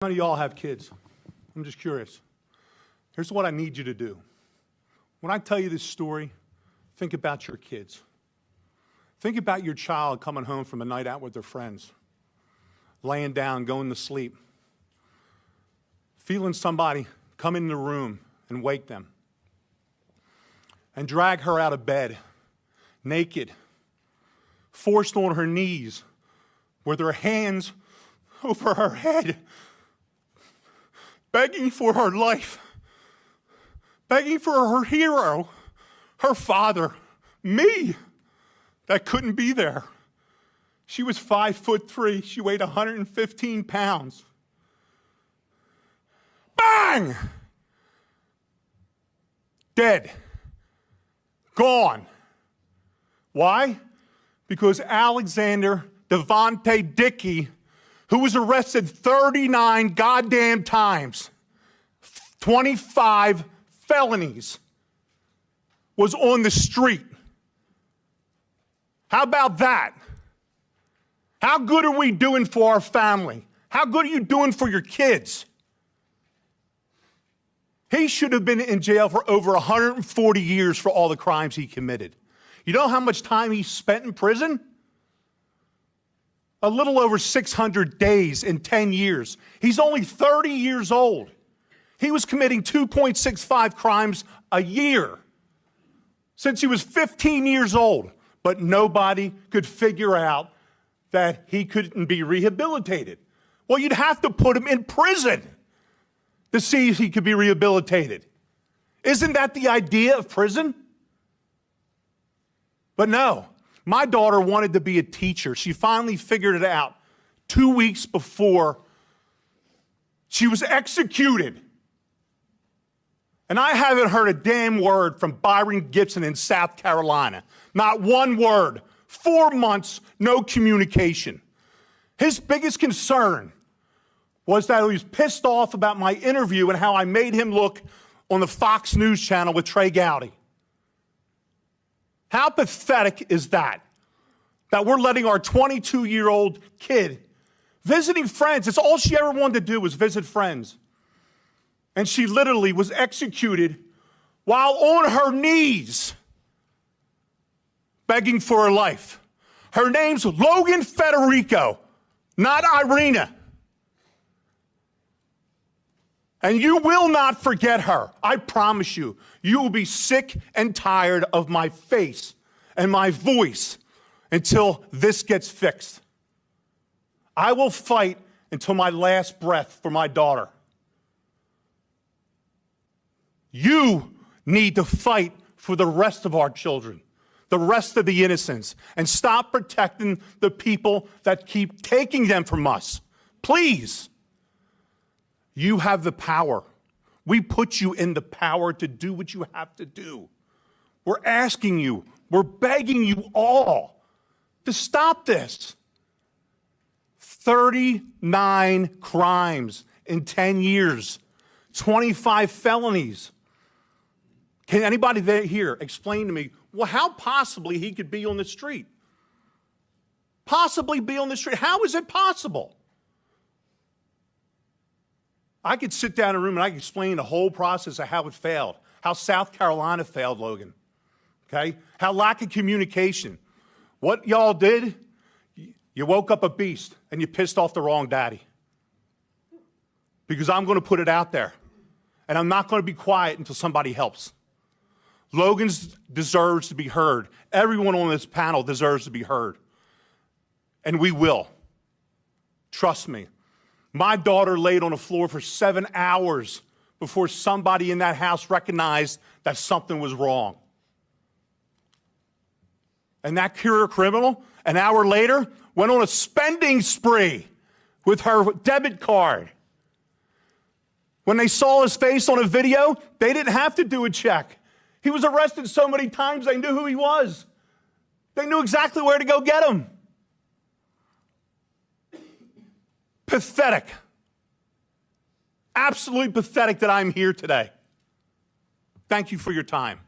How many of y'all have kids? I'm just curious. Here's what I need you to do. When I tell you this story, think about your kids. Think about your child coming home from a night out with their friends, laying down, going to sleep, feeling somebody come in the room and wake them and drag her out of bed, naked, forced on her knees with her hands over her head, begging for her life, begging for her hero, her father, me, that couldn't be there. She was 5'3". She weighed 115 pounds. Bang! Dead. Gone. Why? Because Alexander Devontae Dickey, who was arrested 39 goddamn times, 25 felonies, was on the street. How about that? How good are we doing for our family? How good are you doing for your kids? He should have been in jail for over 140 years for all the crimes he committed. You know how much time he spent in prison? A little over 600 days in 10 years. He's only 30 years old. He was committing 2.65 crimes a year since he was 15 years old, but nobody could figure out that he couldn't be rehabilitated. Well, you'd have to put him in prison to see if he could be rehabilitated. Isn't that the idea of prison? But no. My daughter wanted to be a teacher. She finally figured it out 2 weeks before she was executed. And I haven't heard a damn word from Byron Gibson in South Carolina. Not one word. 4 months, no communication. His biggest concern was that he was pissed off about my interview and how I made him look on the Fox News channel with Trey Gowdy. How pathetic is that? That we're letting our 22-year-old kid visiting friends. It's all she ever wanted to do was visit friends. And she literally was executed while on her knees begging for her life. Her name's Logan Federico, not Irina. And you will not forget her. I promise you. You will be sick and tired of my face and my voice until this gets fixed. I will fight until my last breath for my daughter. You need to fight for the rest of our children, the rest of the innocents, and stop protecting the people that keep taking them from us. Please. You have the power. We put you in the power to do what you have to do. We're asking you, we're begging you all to stop this. 39 crimes in 10 years, 25 felonies. Can anybody here explain to me, well, how possibly he could be on the street? Possibly be on the street. How is it possible? I could sit down in a room and I could explain the whole process of how it failed, how South Carolina failed, Logan, okay? How lack of communication. What y'all did, you woke up a beast and you pissed off the wrong daddy. Because I'm going to put it out there. And I'm not going to be quiet until somebody helps. Logan deserves to be heard. Everyone on this panel deserves to be heard. And we will. Trust me. My daughter laid on the floor for 7 hours before somebody in that house recognized that something was wrong. And that career criminal, an hour later, went on a spending spree with her debit card. When they saw his face on a video, they didn't have to do a check. He was arrested so many times, they knew who he was. They knew exactly where to go get him. Pathetic. Absolutely pathetic that I'm here today. Thank you for your time.